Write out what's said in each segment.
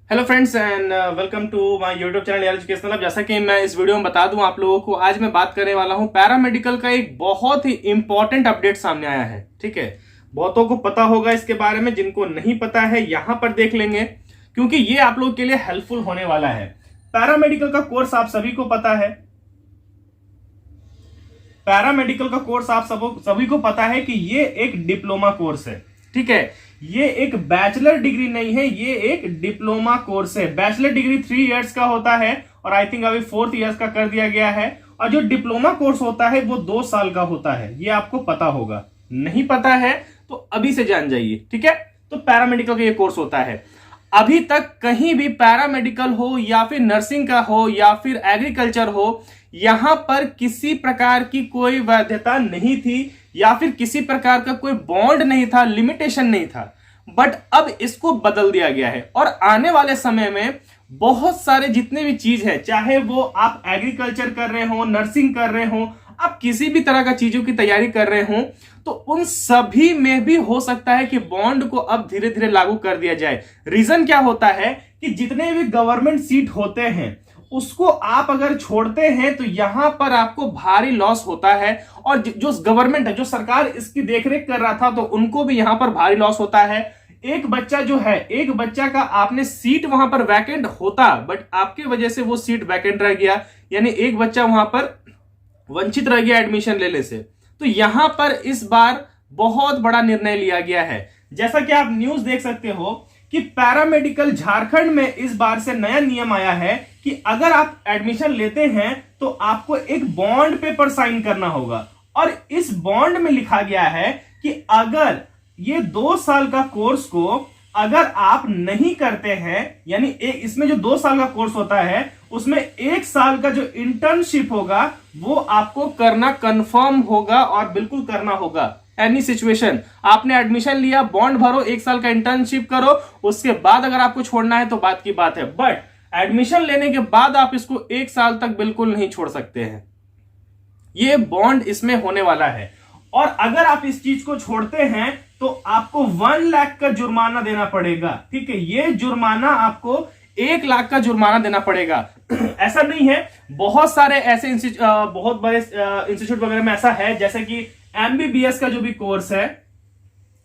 Hello friends and welcome to my YouTube channel यार educational. अब जैसा कि मैं इस वीडियो में बता दूं आप लोगों को, आज मैं बात करने वाला हूं पैरामेडिकल का एक बहुत ही इंपॉर्टेंट अपडेट सामने आया है। ठीक है, बहुतों को पता होगा इसके बारे में, जिनको नहीं पता है यहां पर देख लेंगे क्योंकि ये आप लोगों के लिए हेल्पफुल होने वाला है। पैरामेडिकल का कोर्स आप सभी को पता है, पैरामेडिकल का कोर्स आप सभी को पता है कि ये एक डिप्लोमा कोर्स है। ठीक है, ये एक बैचलर डिग्री नहीं है, ये एक डिप्लोमा कोर्स है। बैचलर डिग्री 3 इयर्स का होता है और आई थिंक अभी 4th इयर्स का कर दिया गया है, और जो डिप्लोमा कोर्स होता है वो 2 साल का होता है। ये आपको पता होगा, नहीं पता है तो अभी से जान जाइए। ठीक है, तो पैरामेडिकल का ये कोर्स होता है। अभी तक कहीं भी पैरामेडिकल हो या फिर नर्सिंग का हो या फिर एग्रीकल्चर हो, यहां पर किसी प्रकार की कोई वैधता नहीं थी या फिर किसी प्रकार का कोई बॉन्ड नहीं था, लिमिटेशन नहीं था। बट अब इसको बदल दिया गया है और आने वाले समय में बहुत सारे जितने भी चीज है, चाहे वो आप एग्रीकल्चर कर रहे हो, नर्सिंग कर रहे हो, आप किसी भी तरह का चीजों की तैयारी कर रहे हो, तो उन सभी में भी हो सकता है कि बॉन्ड को अब धीरे धीरे लागू कर दिया जाए। रीजन क्या होता है कि जितने भी गवर्नमेंट सीट होते हैं उसको आप अगर छोड़ते हैं तो यहां पर आपको भारी लॉस होता है, और जो गवर्नमेंट है, जो सरकार इसकी देखरेख कर रहा था, तो उनको भी यहां पर भारी लॉस होता है। एक बच्चा जो है, एक बच्चा का आपने सीट वहां पर वैकेंट होता, बट आपके वजह से वो सीट वैकेंट रह गया, यानी एक बच्चा वहां पर वंचित रह गया एडमिशन लेने से। तो यहां पर इस बार बहुत बड़ा निर्णय लिया गया है। जैसा कि आप न्यूज देख सकते हो कि पैरामेडिकल झारखंड में इस बार से नया नियम आया है कि अगर आप एडमिशन लेते हैं तो आपको एक बॉन्ड पेपर साइन करना होगा, और इस बॉन्ड में लिखा गया है कि अगर ये 2 साल का कोर्स को अगर आप नहीं करते हैं, यानी इसमें जो 2 साल का कोर्स होता है उसमें 1 साल का जो इंटर्नशिप होगा वो आपको करना कंफर्म होगा और बिल्कुल करना होगा। एनी सिचुएशन, आपने एडमिशन लिया, बॉन्ड भरो, 1 साल का इंटर्नशिप करो, उसके बाद अगर आपको छोड़ना है तो बात की बात है, बट एडमिशन लेने के बाद आप इसको 1 साल तक बिल्कुल नहीं छोड़ सकते हैं। ये बॉन्ड इसमें होने वाला है, और अगर आप इस चीज को छोड़ते हैं तो आपको 1 लाख का जुर्माना देना पड़ेगा। ठीक है, ये जुर्माना आपको 1 लाख का जुर्माना देना पड़ेगा। ऐसा नहीं है, बहुत सारे ऐसे बहुत बड़े इंस्टीट्यूट वगैरह में ऐसा है, जैसे कि एमबीबीएस का जो भी कोर्स है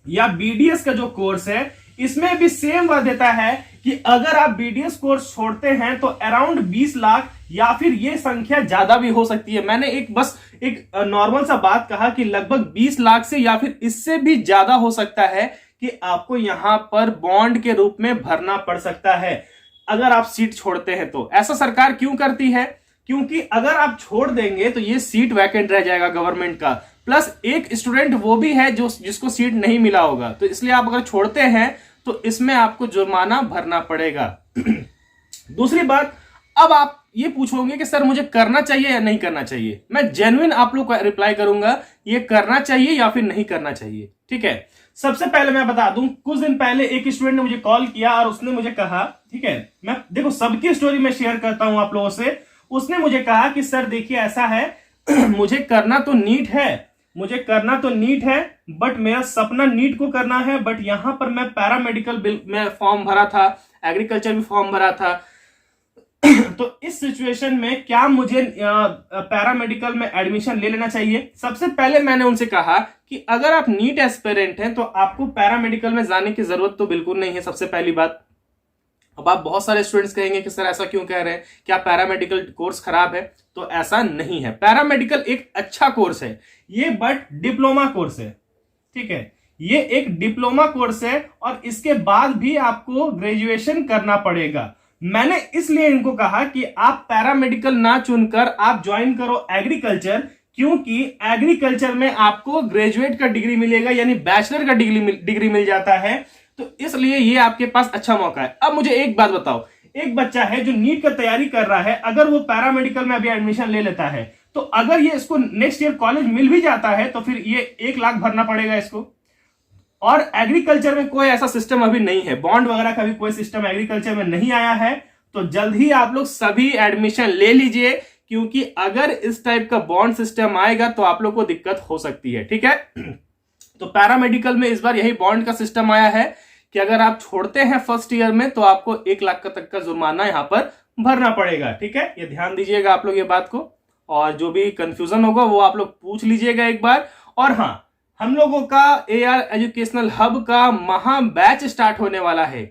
या बीडीएस का जो कोर्स है, इसमें भी सेम वह देता है कि अगर आप बीडीएस कोर्स छोड़ते हैं तो अराउंड 20 लाख या फिर ये संख्या ज्यादा भी हो सकती है। मैंने बस एक नॉर्मल सा बात कहा कि लगभग 20 लाख से या फिर इससे भी ज्यादा हो सकता है कि आपको यहां पर बॉन्ड के रूप में भरना पड़ सकता है अगर आप सीट छोड़ते हैं। तो ऐसा सरकार क्यों करती है? क्योंकि अगर आप छोड़ देंगे तो ये सीट वैकेंट रह जाएगा गवर्नमेंट का, प्लस एक स्टूडेंट वो भी है जिसको सीट नहीं मिला होगा, तो इसलिए आप अगर छोड़ते हैं तो इसमें आपको जुर्माना भरना पड़ेगा। दूसरी बात, अब आप ये पूछोगे कि सर मुझे करना चाहिए या नहीं करना चाहिए। मैं जेन्युइन आप लोग को रिप्लाई करूंगा, ये करना चाहिए या फिर नहीं करना चाहिए। ठीक है, सबसे पहले मैं बता दूं, कुछ दिन पहले एक स्टूडेंट ने मुझे कॉल किया और उसने मुझे कहा, ठीक है, मैं देखो सबकी स्टोरी में शेयर करता हूं आप लोगों से। उसने मुझे कहा कि सर देखिए ऐसा है मुझे करना तो नीट है, मुझे करना तो नीट है, बट मेरा सपना नीट को करना है, बट यहां पर मैं पैरामेडिकल में फॉर्म भरा था, एग्रीकल्चर भी फॉर्म भरा था तो इस सिचुएशन में क्या मुझे पैरामेडिकल में एडमिशन ले लेना चाहिए? सबसे पहले मैंने उनसे कहा कि अगर आप नीट एस्पिरेंट हैं तो आपको पैरामेडिकल में जाने की जरूरत तो बिल्कुल नहीं है, सबसे पहली बात। अब आप बहुत सारे स्टूडेंट्स कहेंगे कि सर ऐसा क्यों कह रहे हैं, क्या पैरामेडिकल कोर्स खराब है? तो ऐसा नहीं है, पैरामेडिकल एक अच्छा कोर्स है ये, बट डिप्लोमा कोर्स है। ठीक है, ये एक डिप्लोमा कोर्स है और इसके बाद भी आपको ग्रेजुएशन करना पड़ेगा। मैंने इसलिए इनको कहा कि आप पैरामेडिकल ना चुनकर आप ज्वाइन करो एग्रीकल्चर, क्योंकि एग्रीकल्चर में आपको ग्रेजुएट का डिग्री मिलेगा, यानी बैचलर का डिग्री मिल जाता है, तो इसलिए ये आपके पास अच्छा मौका है। अब मुझे एक बात बताओ, एक बच्चा है जो नीट का तैयारी कर रहा है, अगर वो पैरामेडिकल में अभी एडमिशन ले लेता है, तो अगर ये इसको नेक्स्ट ईयर कॉलेज मिल भी जाता है तो फिर ये 1 लाख भरना पड़ेगा इसको। और एग्रीकल्चर में कोई ऐसा सिस्टम अभी नहीं है, बॉन्ड वगैरह का भी कोई सिस्टम एग्रीकल्चर में नहीं आया है, तो जल्द ही आप लोग सभी एडमिशन ले लीजिए, क्योंकि अगर इस टाइप का बॉन्ड सिस्टम आएगा तो आप लोग को दिक्कत हो सकती है। ठीक है, तो पैरामेडिकल में इस बार यही बॉन्ड का सिस्टम आया है कि अगर आप छोड़ते हैं फर्स्ट ईयर में तो आपको 1 लाख तक का जुर्माना यहाँ पर भरना पड़ेगा। ठीक है, ये ध्यान दीजिएगा आप लोग ये बात को, और जो भी कंफ्यूजन होगा वो आप लोग पूछ लीजिएगा एक बार। और हाँ, हम लोगों का AR एजुकेशनल हब का महा बैच स्टार्ट होने वाला है।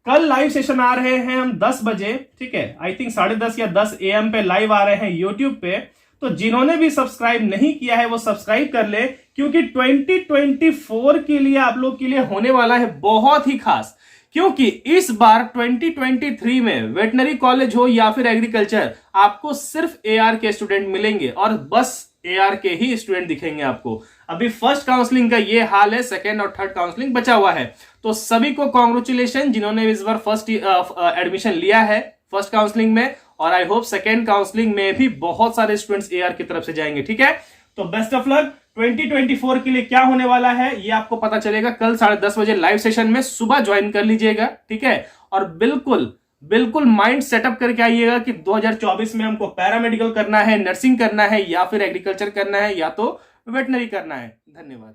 कल लाइव सेशन आ रहे हैं हम 10 बजे, ठीक है, आई थिंक 10:30 या 10 AM पे लाइव आ रहे हैं यूट्यूब पे। तो जिन्होंने भी सब्सक्राइब नहीं किया है वो सब्सक्राइब कर ले, क्योंकि 2024 के लिए आप लोग के लिए होने वाला है बहुत ही खास। क्योंकि इस बार 2023 में वेटनरी कॉलेज हो या फिर एग्रीकल्चर, आपको सिर्फ AR के स्टूडेंट मिलेंगे और बस AR के ही स्टूडेंट दिखेंगे आपको। अभी फर्स्ट काउंसलिंग का ये हाल है, सेकंड और थर्ड काउंसलिंग बचा हुआ है। तो सभी को कॉन्ग्रेचुलेशन जिन्होंने इस बार फर्स्ट एडमिशन लिया है फर्स्ट काउंसलिंग में, और आई होप सेकेंड काउंसलिंग में भी बहुत सारे स्टूडेंट्स AR की तरफ से जाएंगे। ठीक है, तो बेस्ट ऑफ लक। 2024 के लिए क्या होने वाला है ये आपको पता चलेगा कल 10:30 बजे लाइव सेशन में, सुबह ज्वाइन कर लीजिएगा। ठीक है, और बिल्कुल माइंड सेटअप करके आइएगा कि 2024 में हमको पैरामेडिकल करना है, नर्सिंग करना है, या फिर एग्रीकल्चर करना है, या तो वेटनरी करना है। धन्यवाद।